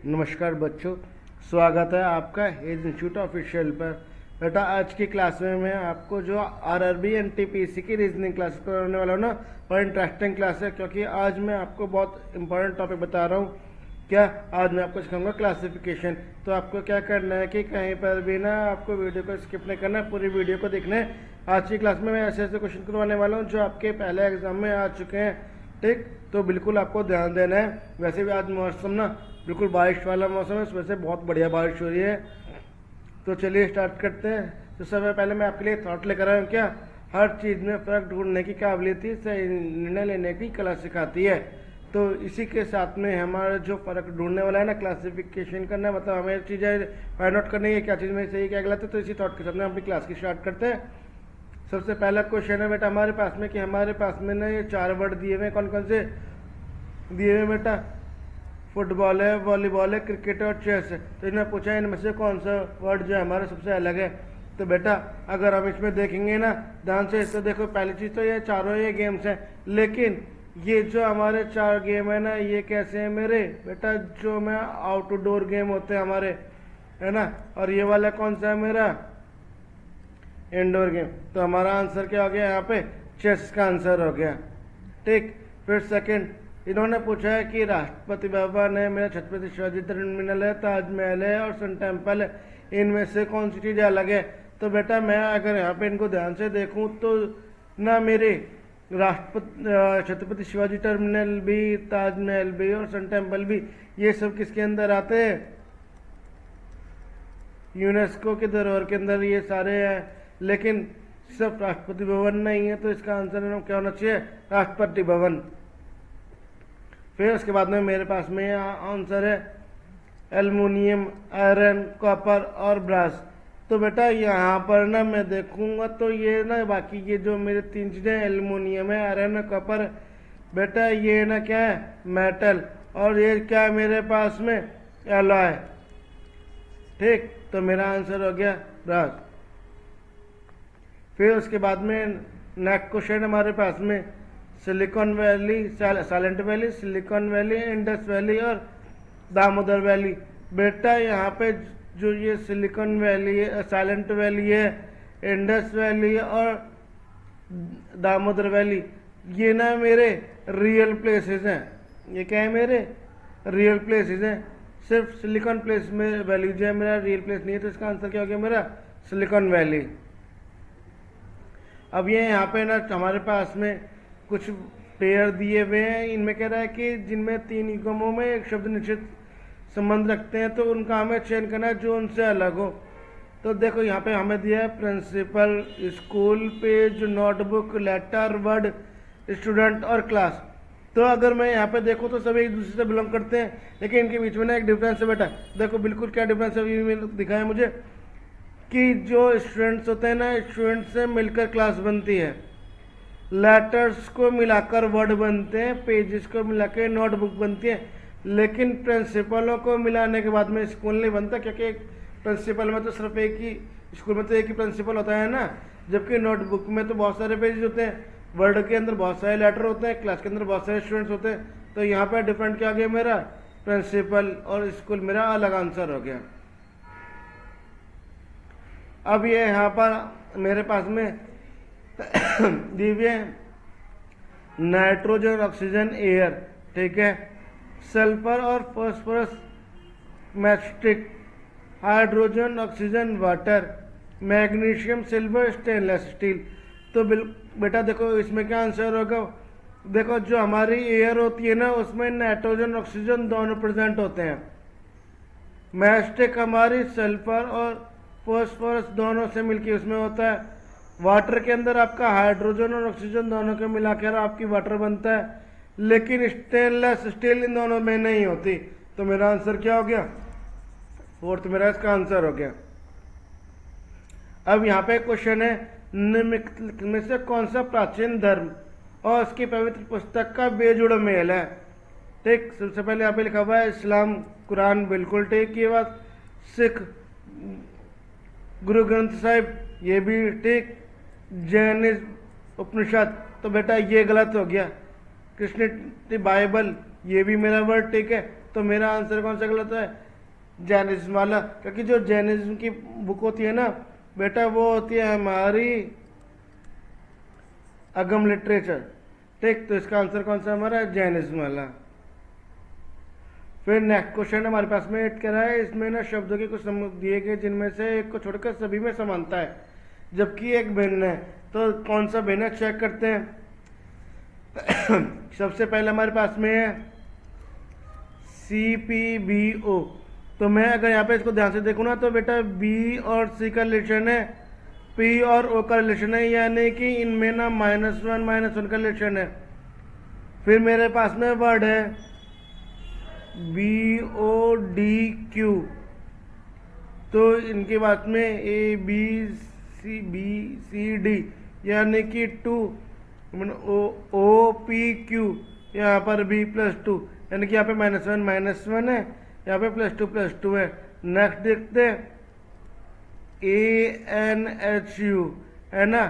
नमस्कार बच्चों, स्वागत है आपका एज इंस्टीट्यूट ऑफिशियल पर। बेटा आज की क्लास में मैं आपको जो आरआरबी एनटीपीसी की रीजनिंग क्लास करने वाला हूँ ना, बहुत इंटरेस्टिंग क्लास है क्योंकि आज मैं आपको बहुत इंपॉर्टेंट टॉपिक बता रहा हूँ। क्या आज मैं आपको सिखाऊंगा क्लासिफिकेशन। तो आपको क्या करना है कि कहीं पर भी ना आपको वीडियो को स्किप नहीं करना है, पूरी वीडियो को देखना है। आज की क्लास में मैं ऐसे ऐसे क्वेश्चन करवाने वाला हूँ जो आपके पहले एग्जाम में आ चुके हैं, ठीक। तो बिल्कुल आपको ध्यान देना है। वैसे भी आज मौसम ना बिल्कुल बारिश वाला मौसम है, सुबह से बहुत बढ़िया बारिश हो रही है। तो चलिए स्टार्ट करते हैं। तो सबसे पहले मैं आपके लिए थॉट लेकर आया हूँ, क्या हर चीज़ में फ़र्क ढूंढने की काबिलियत ही सही निर्णय लेने की कला सिखाती है। तो इसी के साथ में हमारा जो फ़र्क ढूंढने वाला है ना, क्लासिफिकेशन करना, मतलब हमें चीज़ें फाइंड आउट करनी है क्या चीज़ में सही क्या गलत है। तो इसी थॉट के साथ में अपनी क्लास की स्टार्ट करते हैं। सबसे पहला क्वेश्चन है बेटा हमारे पास में कि हमारे पास में ना ये 4 वर्ड दिए हुए हैं। कौन कौन से दिए हुए बेटा? फुटबॉल है, वॉलीबॉल है, क्रिकेट और चेस है। तो इन्होंने पूछा इनमें से कौन सा वर्ड जो है हमारा सबसे अलग है। तो बेटा अगर हम इसमें देखेंगे ना ध्यान से, तो देखो पहली चीज़ तो ये चारों ये गेम्स हैं, लेकिन ये जो हमारे 4 गेम है ना, ये कैसे हैं मेरे बेटा? जो मैं आउटडोर गेम होते हैं हमारे, है ना। और ये वाला कौन सा है मेरा? Indoor game. तो हमारा आंसर क्या हो गया यहाँ पे? चेस का आंसर हो गया, ठीक। फिर सेकंड इन्होंने पूछा है कि राष्ट्रपति भवन है, मेरा छत्रपति शिवाजी टर्मिनल है, ताजमहल है और सन टेम्पल है, इनमें से कौन सी चीज़ अलग है? तो बेटा मैं अगर यहाँ पे इनको ध्यान से देखूँ तो ना मेरे छत्रपति शिवाजी टर्मिनल भी, ताजमहल भी और सन टेम्पल भी, ये सब किसके अंदर आते हैं? यूनेस्को के धरोहर के अंदर ये सारे हैं, लेकिन सिर्फ राष्ट्रपति भवन नहीं है। तो इसका आंसर क्या होना चाहिए? राष्ट्रपति भवन। फिर उसके बाद में मेरे पास में आंसर है एल्युमिनियम, आयरन, कॉपर और ब्रास। तो बेटा यहाँ पर ना मैं देखूंगा तो ये ना बाकी ये जो मेरे 3 चीज़ें एल्युमिनियम है, आयरन है, कॉपर है, बेटा ये ना क्या है? मेटल। और ये क्या है मेरे पास में? एलॉय, ठीक। तो मेरा आंसर हो गया ब्रास। फिर उसके बाद में नेक्स्ट क्वेश्चन हमारे पास में silicon valley, silent valley, silicon valley, Indus valley और दामोदर वैली। बेटा यहाँ पे जो ये सिलिकॉन वैली है, साइलेंट वैली है, इंडस वैली और दामोदर वैली, ये ना मेरे रियल प्लेसेस हैं। ये क्या है मेरे? रियल प्लेसेस हैं। सिर्फ सिलिकॉन प्लेस में वैली जो है मेरा रियल प्लेस नहीं है। तो इसका आंसर क्या हो गया मेरा? Silicon valley. अब ये यहाँ पे ना हमारे पास में कुछ पेयर दिए हुए हैं। इनमें कह रहा है कि जिनमें 3 युग्मों में एक शब्द निश्चित संबंध रखते हैं तो उनका हमें चयन करना है जो उनसे अलग हो। तो देखो यहाँ पे हमें दिया है principal, school, page, notebook, letter, word, student और क्लास। तो अगर मैं यहाँ पे देखूँ तो सभी एक दूसरे से बिलोंग करते हैं, लेकिन इनके बीच में ना एक डिफरेंस है बेटा। देखो बिल्कुल क्या डिफरेंस है दिखाया मुझे कि जो स्टूडेंट्स होते हैं ना, स्टूडेंट्स से मिलकर क्लास बनती है, लेटर्स को मिलाकर वर्ड बनते हैं, पेजेस को मिलाकर नोटबुक बनती है, लेकिन प्रिंसिपलों को मिलाने के बाद में स्कूल नहीं बनता, क्योंकि प्रिंसिपल में तो सिर्फ एक ही, स्कूल में तो एक ही प्रिंसिपल होता है ना, जबकि नोटबुक में तो बहुत सारे पेजेस होते हैं, वर्ड के अंदर बहुत सारे लेटर होते हैं, क्लास के अंदर बहुत सारे स्टूडेंट्स होते हैं। तो यहाँ पर डिफरेंट क्या हो गया मेरा? प्रिंसिपल और स्कूल मेरा अलग आंसर हो गया। अब ये यहाँ पर मेरे पास में दिव्य नाइट्रोजन, ऑक्सीजन, एयर, ठीक है, सल्फर और phosphorus, mastic, hydrogen, oxygen, water, magnesium, silver, stainless steel. तो बेटा देखो इसमें क्या आंसर होगा? देखो जो हमारी एयर होती है ना, उसमें नाइट्रोजन ऑक्सीजन दोनों प्रेजेंट होते हैं। मैस्टिक हमारी सल्फर और फास्फोरस दोनों से मिलकर उसमें होता है। वाटर के अंदर आपका हाइड्रोजन और ऑक्सीजन दोनों को मिलाकर आपकी वाटर बनता है, लेकिन स्टेनलेस स्टील इन दोनों में नहीं होती। तो मेरा आंसर क्या हो गया? फोर्थ मेरा इसका आंसर हो गया। अब यहाँ पे क्वेश्चन है निम्नलिखित में से कौन सा प्राचीन धर्म और उसकी पवित्र पुस्तक का बेजुड़ मेल है? ठीक। सबसे पहले यहाँ पे लिखा हुआ है इस्लाम, कुरान, बिल्कुल ठीक ये बात। सिख गुरु ग्रंथ साहिब, ये भी ठीक। जैनिज्म उपनिषद, तो बेटा ये गलत हो गया। क्रिश्चियनिटी बाइबल, ये भी मेरा वर्ड ठीक है। तो मेरा आंसर कौन सा गलत है? जैनिज्म वाला, क्योंकि जो जैनिज्म की बुक होती है ना बेटा वो होती है हमारी अगम लिटरेचर। ठीक, तो इसका आंसर कौन सा हमारा? जैनिज्म वाला। फिर नेक्स्ट क्वेश्चन हमारे पास में 8 कह रहा है, इसमें ना शब्दों के कुछ दिए गए जिनमें से एक को छोड़कर सभी में समानता है जबकि एक भिन्न है। तो कौन सा भिन्न है चेक करते हैं। सबसे पहले हमारे पास में है CPBO। तो मैं अगर यहाँ पे इसको ध्यान से देखूँ ना तो बेटा B और C का रिलेशन है, P और O का रिलेशन है, यानी कि इनमें ना -1 -1 का रिलेशन है। फिर मेरे पास में वर्ड है BODQ। तो इनके बाद में ABCD यानी कि 2 OPQ, यहाँ पर B+2 यानी कि यहाँ पे -1 है, यहाँ पे +2 है। नेक्स्ट देखते हैं ANHU है ना।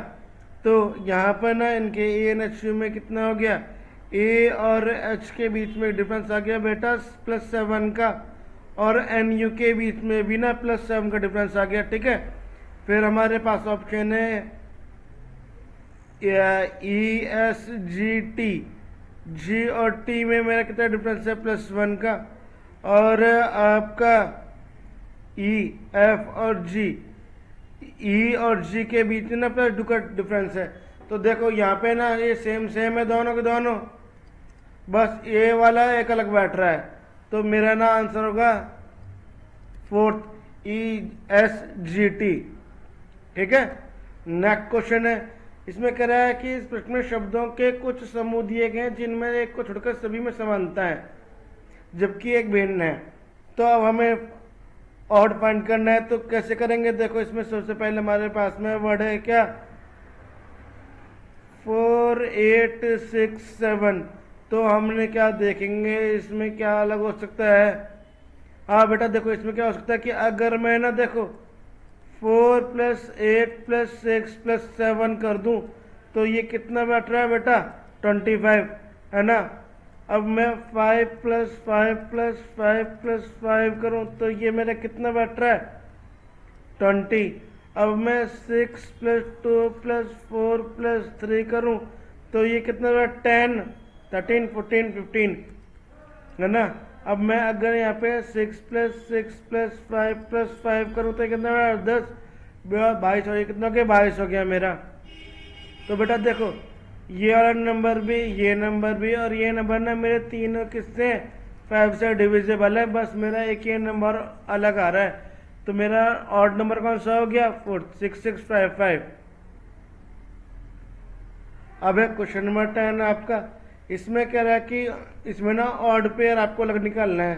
तो यहाँ पर ना इनके ANHU में कितना हो गया? A और H के बीच में डिफरेंस आ गया बेटा +7 का, और NU के बीच में भी ना +7 का डिफरेंस आ गया। ठीक है, फिर हमारे पास ऑप्शन है ESGT। G और T में मेरा कितना डिफरेंस है? +1 का, और आपका EF और G, E और G के बीच में ना +2 का डिफरेंस है। तो देखो यहाँ पे ना ये सेम है दोनों के दोनों, बस ये वाला एक अलग बैठ रहा है। तो मेरा ना आंसर होगा 4th ESGT। ठीक है, नेक्स्ट क्वेश्चन है, इसमें कह रहा है कि इस प्रश्न में शब्दों के कुछ समूह दिए गए हैं जिनमें एक को छोड़कर सभी में समानता है जबकि एक भिन्न है। तो अब हमें ऑड फाइंड करना है, तो कैसे करेंगे? देखो इसमें सबसे पहले हमारे पास में वर्ड है क्या? 4 8 6 7। तो हमने क्या देखेंगे इसमें क्या अलग हो सकता है? हाँ बेटा देखो इसमें क्या हो सकता है कि अगर मैं ना देखो 4 + 8 + 6 + 7 कर दूं तो ये कितना बैठ रहा है बेटा? 25 है ना। अब मैं 5 + 5 + 5 + 5 करूं तो ये मेरा कितना बैठ रहा है? 20। अब मैं 6 + 2 + 4 + 3 करूं तो ये कितना बैठ? 10 13 14 15 है ना। अब मैं अगर यहाँ पे 6 + 6 + 5 + 5 करूँ तो कितना है? 10 22 हो गया। कितना हो गया? 22 हो गया मेरा। तो बेटा देखो ये वाला नंबर भी, ये नंबर भी और ये नंबर ना मेरे तीनों किससे 5 से डिविजिबल है, बस मेरा एक ही नंबर अलग आ रहा है। तो मेरा ऑड नंबर कौन सा हो गया? 4 6 6 5 5। अब है क्वेश्चन नंबर 10 आपका, इसमें कह रहा है कि इसमें ना ऑड पेयर आपको अलग निकालना है।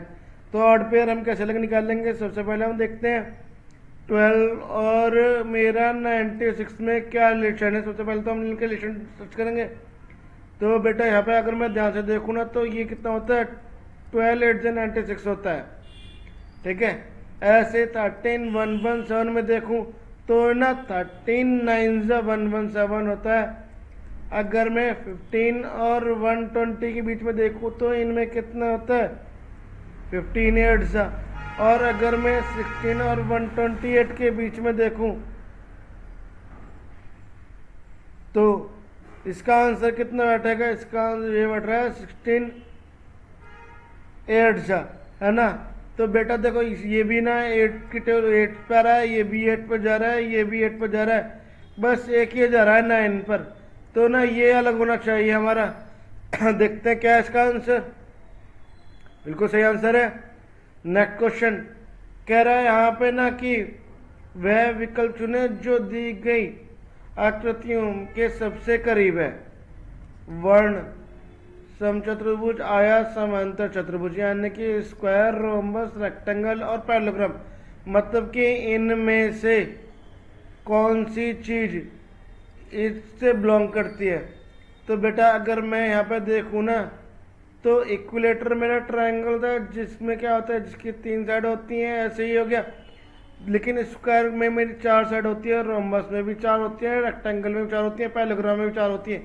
तो ऑड पेयर हम कैसे अलग निकालेंगे? सबसे पहले हम देखते हैं 12 और मेरा 96 में क्या रिलेशन है। सबसे पहले तो हम इनके रिलेशन सर्च करेंगे। तो बेटा यहाँ पे अगर मैं ध्यान से देखूँ ना तो ये कितना होता है? 12 8 से 96 होता है। ठीक है, ऐसे 13 117 में देखूँ तो ना 13 9 से 117 होता है। अगर मैं 15 और 120 के बीच में देखूं तो इनमें कितना होता है? 15 8 सा। और अगर मैं 16 और 128 के बीच में देखूं तो इसका आंसर कितना बैठेगा? इसका आंसर ये बैठ रहा है 16 8 सा है ना। तो बेटा देखो ये भी ना 8 की टेबल 8 पर आ रहा है, ये भी 8 पर जा रहा है, ये भी 8 पर जा रहा है, बस एक ही जा रहा है 9 पर। तो ना ये अलग होना चाहिए हमारा। देखते हैं क्या है इसका आंसर। बिल्कुल सही आंसर है। नेक्स्ट क्वेश्चन कह रहा है यहाँ पे ना कि वह विकल्प चुने जो दी गई आकृतियों के सबसे करीब है। वर्ण, समचतुर्भुज, आयत, समांतर चतुर्भुज यानी कि स्क्वायर, रोम्बस, रेक्टेंगल और पैरेललोग्राम। मतलब कि इनमें से कौन सी चीज इससे बिलोंग करती है। तो बेटा अगर मैं यहाँ पे देखूँ ना तो इक्विलेटर मेरा ट्रायंगल था जिसमें क्या होता है, जिसकी 3 साइड होती हैं, ऐसे ही हो गया। लेकिन स्क्वायर में मेरी 4 साइड होती है, रोम्बस में भी 4 होती है, रेक्टेंगल में भी 4 होती है, पैरेललोग्राम में भी 4 होती है।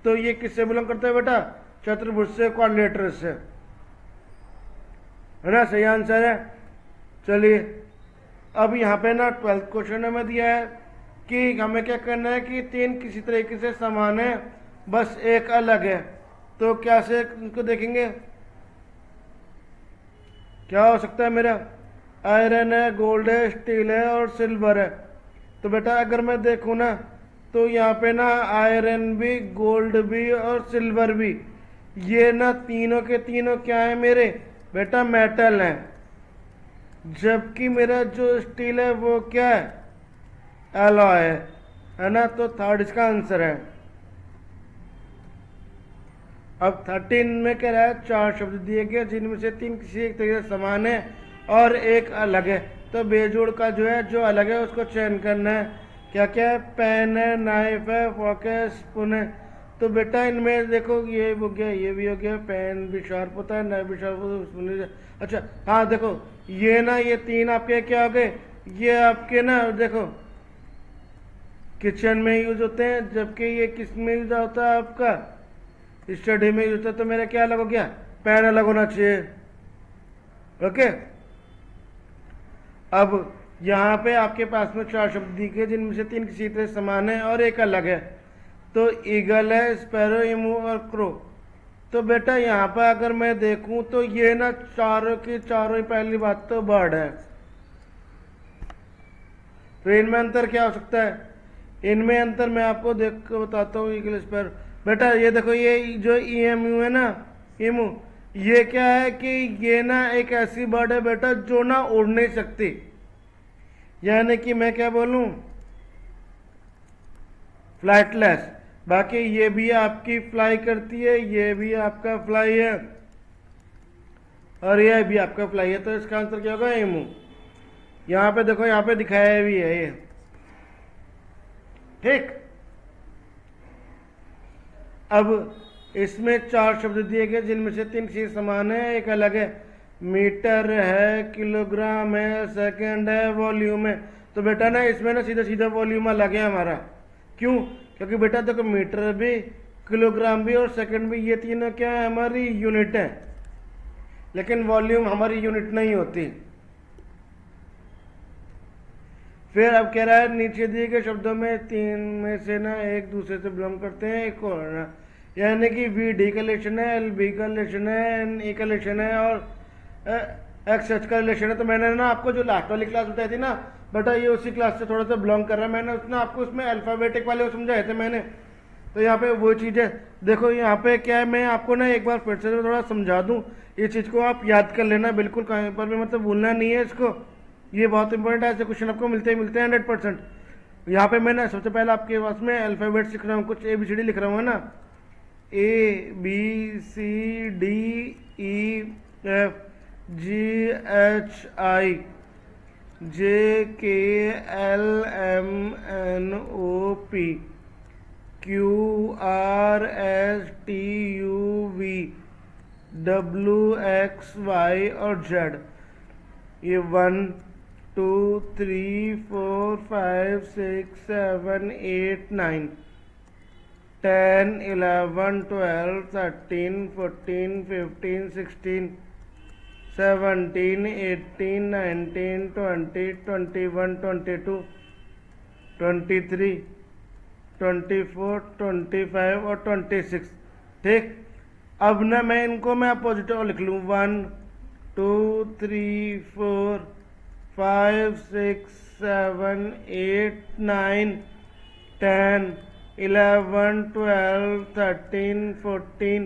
तो ये किससे बिलोंग करता है बेटा? चतुर्भुज से, क्वाड्रिलेटरल से। है ना, सही आंसर है। चलिए अब यहाँ पे ना 12th क्वेश्चन में दिया है कि हमें क्या करना है कि तीन किसी तरीके से समान है, बस एक अलग है। तो क्या से उनको देखेंगे, क्या हो सकता है मेरा, आयरन है, गोल्ड है, स्टील है और सिल्वर है। तो बेटा अगर मैं देखूँ ना तो यहाँ पे ना आयरन भी, गोल्ड भी और सिल्वर भी, ये ना तीनों के तीनों क्या है मेरे बेटा, मेटल है। जबकि मेरा जो स्टील है वो क्या है, एलॉय है ना। तो थर्ड इसका आंसर है। अब 13 में कह रहा है चार शब्द दिए गए जिनमें से तीन किसी एक तरीके से समान है और एक अलग है। तो बेजोड़ का जो है, जो अलग है उसको चयन करना है। क्या क्या है, पेन है, नाइफ है, फॉर्क है, स्पून है। तो बेटा इनमें देखो ये हो गया, ये भी हो गया, पेन भी शार्प होता है, नाइफ भी शार्प होता है, स्पून भी। अच्छा हाँ देखो ये ना, ये तीन आपके क्या हो गए, ये आपके ना देखो किचन में यूज होते हैं, जबकि ये किस में यूज होता है, आपका स्टडी में यूज होता है। तो मेरा क्या अलग हो गया, पेन अलग होना चाहिए। ओके अब यहाँ पे आपके पास में चार शब्द दिखे जिनमें से तीन किसी तरह समान है और एक अलग है। तो ईगल है, स्पैरो, इमू और क्रो। तो बेटा यहाँ पर अगर मैं देखूं तो ये ना चारों की चारों ही, पहली बात तो बर्ड है। तो इनमें अंतर क्या हो सकता है, इनमें अंतर मैं आपको देख कर बताता हूँ। ईगल, स्पैरो, बेटा ये देखो ये जो ईएमयू है ना, इमू, ये क्या है कि ये ना एक ऐसी बर्ड है बेटा जो ना उड़ नहीं सकती। यानी कि मैं क्या बोलूं, फ्लाइटलेस। बाकी ये भी आपकी फ्लाई करती है, ये भी आपका फ्लाई है और ये भी आपका फ्लाई है। तो इसका आंसर क्या होगा, इमू। यहाँ पे देखो, यहाँ पे दिखाया भी है ये, ठीक। अब इसमें चार शब्द दिए गए जिनमें से तीन चीज समान है, एक अलग है। मीटर है, किलोग्राम है, सेकंड है, वॉल्यूम है। तो बेटा ना इसमें ना सीधा सीधा वॉल्यूम अलग है हमारा। क्यों, क्योंकि बेटा देखो मीटर भी, किलोग्राम भी और सेकंड भी, ये तीनों क्या है, हमारी यूनिट है। लेकिन वॉल्यूम हमारी यूनिट नहीं होती। फिर अब कह रहा है नीचे दिए गए शब्दों में तीन में से ना एक दूसरे से बिलोंग करते हैं, एक और ना, यानी कि वी डी का रिलेशन है, एल बी का रिलेशन है, एन ए का रिलेशन है और एक्स एच का रिलेशन है। तो मैंने ना आपको जो लास्ट वाली क्लास बताई थी ना बेटा, ये उसी क्लास से थोड़ा सा बिलोंग कर रहा है। मैंने उसने आपको उसमें अल्फाबेटिक वाले समझाए थे मैंने। तो यहाँ पे वो चीज़ है, देखो यहाँ पे क्या है, मैं आपको ना एक बार फिर से थोड़ा समझा दूँ, ये चीज़ को आप याद कर लेना बिल्कुल, कहीं पर भी मतलब भूलना नहीं है इसको। ये बहुत इंपॉर्टेंट है, ऐसे क्वेश्चन आपको मिलते ही मिलते हैं 100%। यहाँ पे मैंने सबसे पहले आपके पास में अल्फाबेट्स लिख रहा हूँ, कुछ ABCD लिख रहा हूँ, है ना, ABCDEFGHIJKLMNOP, QRSTUV, WXY और Z। ये 1 2 3 4 5 6 7 8 9 10 11 12 13 14 15 16 17 18 19 20 21 22 23 24 25 और 26, ठीक। अब ना मैं इनको मैं पॉजिटिव लिख लूँ, 1 2 3 4 5 6 7 8 9 10 11 12 13 14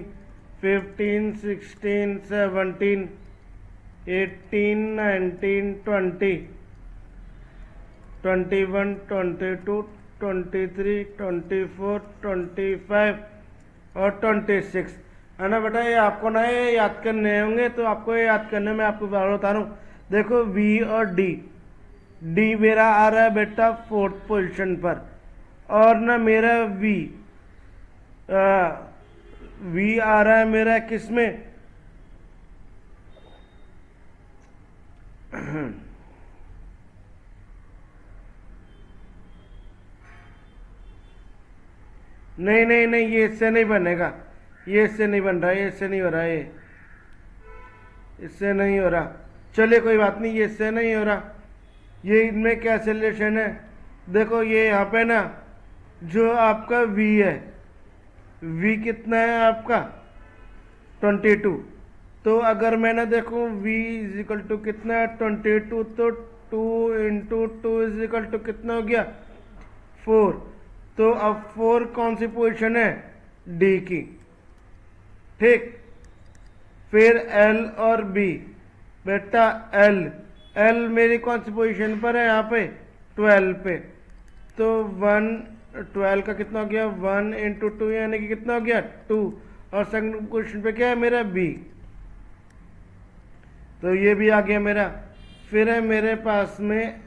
15 16 17 18 19 20 21 22 23 24 25 और 26, है ना बेटा। ये आपको ना ये याद करने होंगे, तो आपको ये याद करने में आपको बार बता रहा हूँ। देखो V और D, D मेरा आ रहा है बेटा 4th पोजीशन पर, और ना मेरा V आ रहा है मेरा किस में, नहीं नहीं नहीं, ये इससे नहीं बनेगा, ये इससे नहीं बन रहा है, ये इससे नहीं हो रहा है। इससे नहीं हो रहा। चलिए कोई बात नहीं, ये इससे नहीं हो रहा। ये इनमें क्या रिलेशन है, देखो ये यहाँ पे ना जो आपका v है, v कितना है आपका 22। तो अगर मैंने देखो v इज इक्वल टू कितना है 22, तो 2 into two is equal to कितना हो गया 4। तो अब 4 कौन सी पोजीशन है, d की, ठीक। फिर L और B, बेटा L मेरी कौन सी पोजीशन पर है यहाँ पे 12 पे। तो 12 का कितना हो गया 1 इंटू टू यानी कि कितना हो गया 2। और सेकंड पोजीशन पे क्या है मेरा B, तो ये भी आ गया मेरा। फिर है मेरे पास में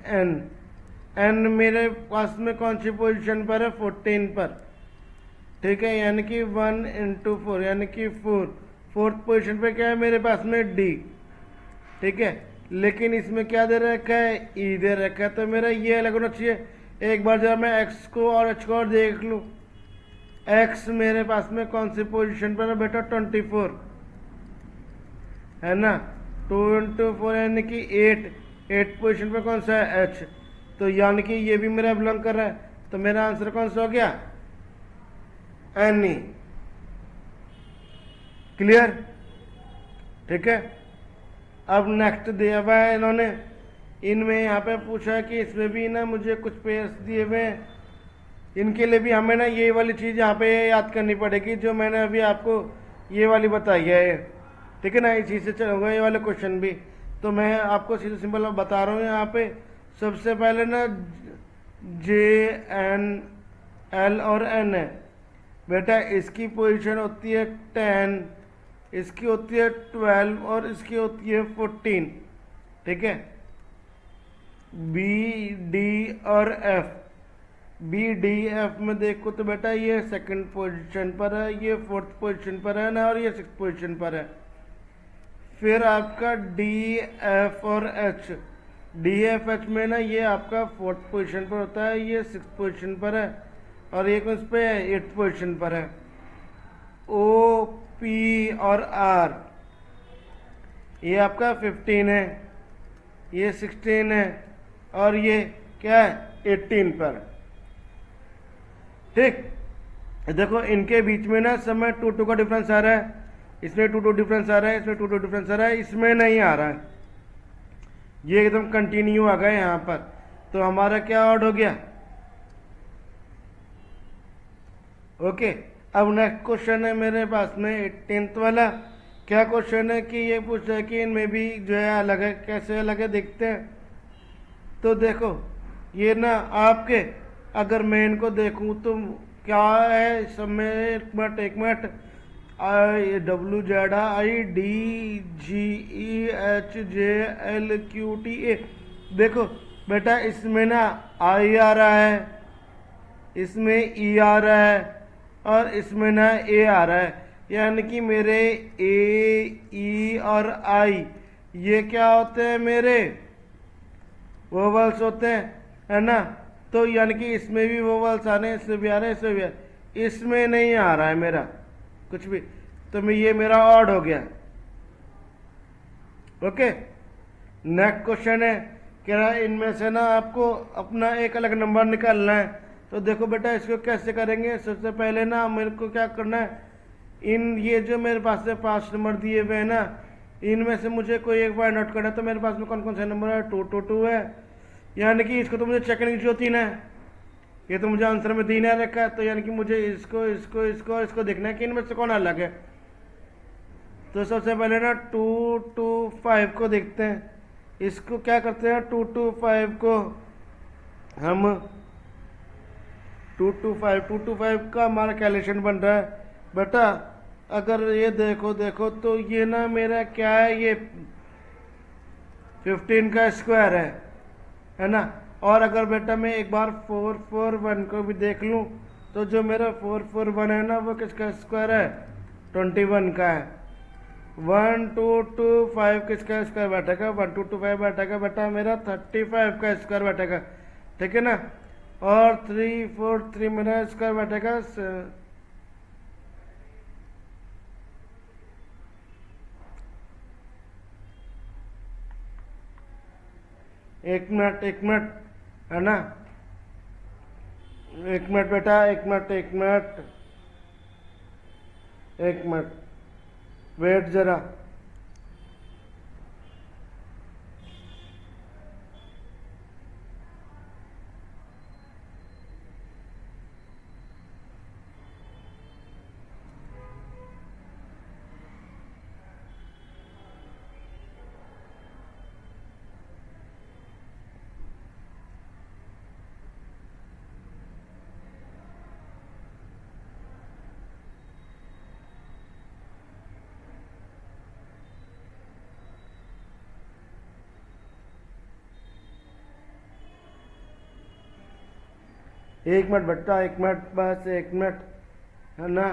N मेरे पास में कौन सी पोजीशन पर है 14 पर, ठीक है, यानी कि 1 इंटू 4 यानी कि 4। फोर्थ पोजीशन पे क्या है मेरे पास में D, ठीक है। लेकिन इसमें क्या दे रखा है E दे रखा है, तो मेरा ये अलग होना चाहिए। एक बार जब मैं X को और H को और देख लूँ, X मेरे पास में कौन सी पोजीशन पर है बेटा 24, है ना। 2 इंटू 4 यानी कि 8 पोजीशन पे कौन सा है H, तो यानी कि ये भी मेरा बिलोंग कर रहा है। तो मेरा आंसर कौन सा हो गया N। क्लियर, ठीक है। अब नेक्स्ट दिया हुआ है इन्होंने, इनमें यहाँ पे पूछा है कि इसमें भी ना मुझे कुछ पेयर्स दिए हुए हैं, इनके लिए भी हमें ना ये वाली चीज़ यहाँ पे याद करनी पड़ेगी जो मैंने अभी आपको ये वाली बताई है, ठीक है ना। इसी से चलूँगा ये वाले क्वेश्चन भी। तो मैं आपको सीधे सिंपल बता रहा हूँ यहाँ पे। सबसे पहले ना J N L और N है बेटा, इसकी पोजीशन होती है 10, इसकी होती है 12 और इसकी होती है 14, ठीक है। B D और F, B D F में देखो तो बेटा ये सेकंड पोजीशन पर है, ये फोर्थ पोजीशन पर है ना, और ये सिक्स पोजीशन पर है। फिर आपका D F और H, D F H में ना ये आपका फोर्थ पोजीशन पर होता है, ये सिक्स पोजीशन पर है, और ये कौन पे है एट्थ पोजीशन पर है। O P और R, ये आपका 15 है, ये 16 है, और ये क्या है 18 पर, ठीक। देखो इनके बीच में ना समय 2 का डिफरेंस आ रहा है, इसमें 2 डिफरेंस आ रहा है, इसमें 2 डिफरेंस आ रहा है, इसमें नहीं आ रहा है, ये एकदम कंटिन्यू आ गया यहाँ पर। तो हमारा क्या ऑड हो गया, ओके। अब नेक्स्ट क्वेश्चन है मेरे पास में 18th वाला। क्या क्वेश्चन है कि ये पूछ रहा है कि इनमें भी जो है अलग है, कैसे अलग है देखते हैं। तो देखो ये ना आपके, अगर मैं इनको देखूं तो क्या है सब में, एक मिनट WZIDGEHJLQTA, देखो बेटा इसमें ना I आ रहा है, इसमें E आ रहा है, और इसमें ना A आ रहा है, यानी कि मेरे A E और I ये क्या होते हैं मेरे वोवल्स होते हैं, है ना। तो यानी कि इसमें भी वोवल्स आ रहे हैं, इसमें भी आ रहे हैं, इसमें भी आ रहे हैं, इसमें नहीं आ रहा है मेरा कुछ भी, तो मैं ये मेरा ऑड हो गया, ओके। नेक्स्ट क्वेश्चन है क्या, इनमें से ना आपको अपना एक अलग नंबर निकालना है। तो देखो बेटा इसको कैसे करेंगे, सबसे पहले ना मेरे को क्या करना है, इन ये जो मेरे पास से 5 नंबर दिए हुए हैं ना, इनमें से मुझे कोई एक फाइंड आउट करना है। तो मेरे पास में कौन कौन सा नंबर है 2 2 2 है, यानी कि इसको तो मुझे चेक करने की जरूरत ही ना है, ये तो मुझे आंसर में देना रखा है। तो यानी कि मुझे इसको इसको इसको इसको देखना है कि इनमें से कौन अलग है। तो सबसे पहले ना 2 2 5 को देखते हैं, इसको क्या करते हैं 2 2 5 को हम 2 2 5 का हमारा कैलकुलेशन बन रहा है बेटा। अगर ये देखो तो ये ना मेरा क्या है, ये 15 का स्क्वायर है ना। और अगर बेटा मैं एक बार 4 4 1 को भी देख लूँ, तो जो मेरा 4 4 1 है ना वो किसका स्क्वायर है 21 का है। 1 2 2 5 किसका स्क्वायर बैठेगा 1 2 2 5 बैठेगा बेटा मेरा 35 का स्क्वायर बैठेगा, ठीक है ना। और 3 4 3 मेरा स्क्वायर बैठेगा 7 एक मिनट, एक मिनट, है ना, एक मिनट बेटा, एक मिनट, एक मिनट, एक मिनट, वेट जरा। एक मिनट बेटा, एक मिनट, बस एक मिनट, है ना।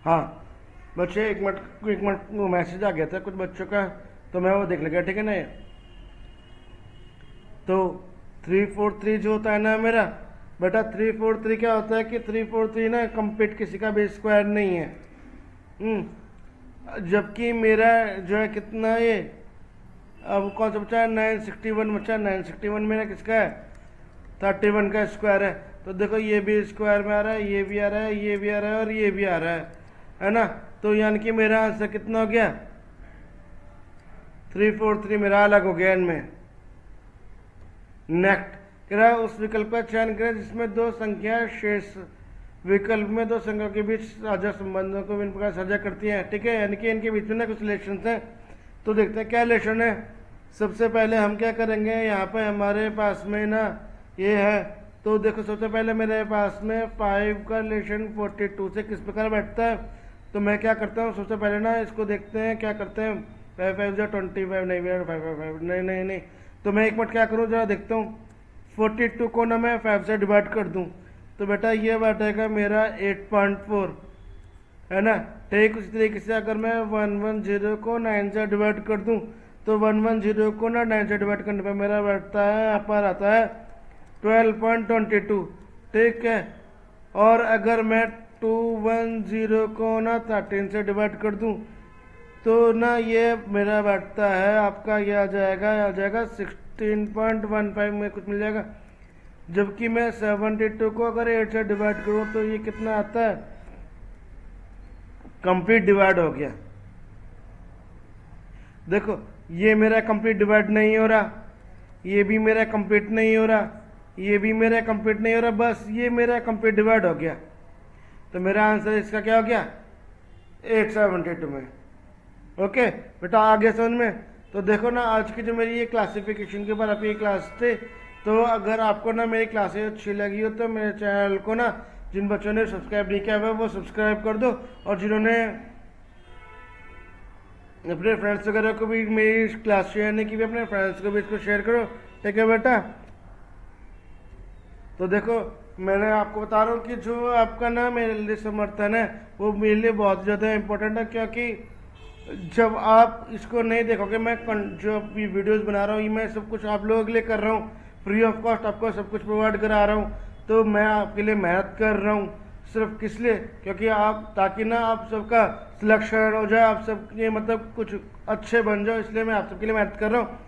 हाँ बच्चे, एक मिनट, एक मिनट, मैसेज आ गया था कुछ बच्चों का, तो मैं वो देख लगा, ठीक है ना। तो 343 जो होता है ना मेरा बेटा, 343 क्या होता है कि 343 ना कंप्लीट किसी का भी स्क्वायर नहीं है। जबकि मेरा जो है कितना ये, अब कौन सा बचा है, 961 बचा, 961 मेरा किसका है, 31 का स्क्वायर है। तो देखो ये भी स्क्वायर में आ रहा है, ये भी आ रहा है, ये भी आ रहा है और ये भी आ रहा है ना। तो यानी कि मेरा आंसर कितना हो गया, 343 मेरा अलग हो गया इनमें। नेक्स्ट कह रहा है उस विकल्प का चयन करें जिसमें दो संख्या शेष विकल्प में दो संख्याओं के बीच साझा संबंधों को इन प्रकार साझा करती हैं, ठीक है। यानी कि इनके बीच में ना कुछ रिलेशन है, तो देखते हैं क्या रिलेशन है। सबसे पहले हम क्या करेंगे, यहाँ पे हमारे पास में ना ये है, तो देखो सबसे पहले मेरे पास में 5 का रिलेशन 42 से किस प्रकार बैठता है। तो मैं क्या करता हूँ, सबसे पहले ना इसको देखते हैं क्या करते हैं, 5 5 जो 25 नहीं, 5 नहीं नहीं नहीं। तो मैं एक मिनट क्या करूँ जरा देखता हूँ, 42 को ना मैं 5 से डिवाइड कर दूँ, तो बेटा ये बैठेगा मेरा 8.4, है ना। ठीक उसी तरीके से अगर मैं 110 को 9 से डिवाइड कर दूं, तो 110 को ना 9 से डिवाइड करने पर मेरा बैठता है, यहाँ पर आता है 12.22, ठीक है। और अगर मैं 210 को ना 13 से डिवाइड कर दूं, तो ना ये मेरा बैठता है आपका, ये आ जाएगा 16.15 में कुछ मिल जाएगा। जबकि मैं 72 को अगर 8 से डिवाइड करूं तो ये कितना आता है, कंप्लीट डिवाइड हो गया। देखो ये मेरा कंप्लीट डिवाइड नहीं हो रहा, ये भी मेरा कंप्लीट नहीं हो रहा, ये भी मेरा कंप्लीट नहीं हो रहा, बस ये मेरा कंप्लीट डिवाइड हो गया। तो मेरा आंसर इसका क्या हो गया, 872 में। ओके बेटा आगे समझ में। तो देखो ना आज की जो मेरी ये क्लासिफिकेशन के ऊपर आपकी क्लास थी, तो अगर आपको ना मेरी क्लासेस अच्छी लगी हो तो मेरे चैनल को ना, जिन बच्चों ने सब्सक्राइब नहीं किया हुआ वो सब्सक्राइब कर दो, और जिन्होंने अपने फ्रेंड्स वगैरह को भी मेरी क्लास शेयर नहीं की, अपने फ्रेंड्स को भी इसको शेयर करो, ठीक है बेटा। तो देखो मैंने आपको बता रहा हूँ कि जो आपका ना मेरे लिए समर्थन है वो मेरे लिए बहुत ज़्यादा इम्पोर्टेंट है, क्योंकि जब आप इसको नहीं देखोगे, मैं जो अभी वीडियोस बना रहा हूँ ये मैं सब कुछ आप लोगों के लिए कर रहा हूँ, फ्री ऑफ कॉस्ट आपको सब कुछ प्रोवाइड करा रहा हूँ। तो मैं आपके लिए मेहनत कर रहा हूँ, सिर्फ किस लिए, क्योंकि आप, ताकि ना आप सबका सिलेक्शन हो जाए, आप सब ये मतलब कुछ अच्छे बन जाओ, इसलिए मैं आप सबके लिए मेहनत कर रहा हूँ।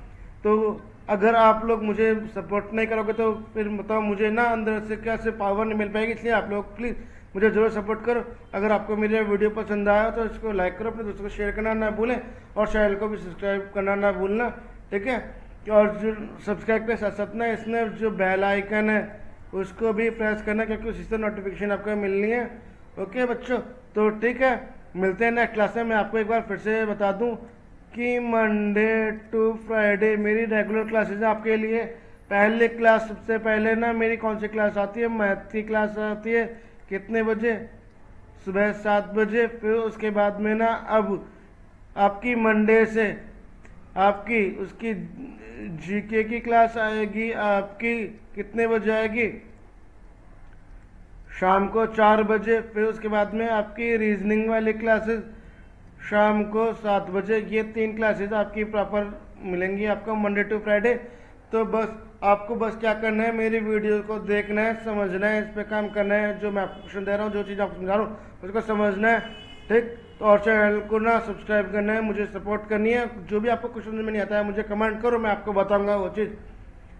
तो अगर आप लोग मुझे सपोर्ट नहीं करोगे तो फिर बताओ मुझे ना अंदर से क्या से पावर नहीं मिल पाएगी, इसलिए आप लोग प्लीज़ मुझे जरूर सपोर्ट करो। अगर आपको मेरा वीडियो पसंद आया तो इसको लाइक करो, अपने दोस्तों को शेयर करना ना भूलें, और चैनल को भी सब्सक्राइब करना ना भूलना, ठीक है। और जो सब्सक्राइब के साथ साथ ना इसमें जो बेल आइकन है उसको भी प्रेस करना, क्योंकि उसी से नोटिफिकेशन आपको मिलनी है। ओके बच्चों, तो ठीक है, मिलते हैं नेक्स्ट क्लास में। मैं आपको एक बार फिर से बता दूं कि मंडे टू फ्राइडे मेरी रेगुलर क्लासेज है आपके लिए। पहले क्लास, सबसे पहले ना मेरी कौन सी क्लास आती है, मैथ की क्लास आती है, कितने बजे, सुबह 7 बजे। फिर उसके बाद में ना अब आपकी मंडे से आपकी उसकी जीके की क्लास आएगी, आपकी कितने बजे आएगी, शाम को 4 बजे। फिर उसके बाद में आपकी रीजनिंग वाली क्लासेस शाम को 7 बजे। ये 3 क्लासेस आपकी प्रॉपर मिलेंगी आपको मंडे टू फ्राइडे। तो बस आपको बस क्या करना है, मेरी वीडियो को देखना है, समझना है, इस पे काम करना है। जो मैं आपको क्वेश्चन दे रहा हूँ, जो चीज़ आपको समझा रहा हूँ, उसको समझना है, ठीक। तो और चैनल को ना सब्सक्राइब करना है, मुझे सपोर्ट करनी है। जो भी आपको क्वेश्चन में नहीं आता है मुझे कमेंट करो, मैं आपको बताऊंगा वो चीज़।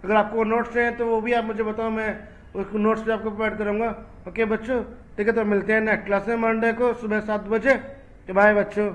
अगर आपको नोट्स हैं तो वो भी आप मुझे बताओ, मैं उसको नोट्स भी आपको प्रोवाइड करूँगा। ओके बच्चों, ठीक है। तो मिलते हैं नेक्स्ट क्लास में मंडे को सुबह 7 बजे। बाय बच्चों।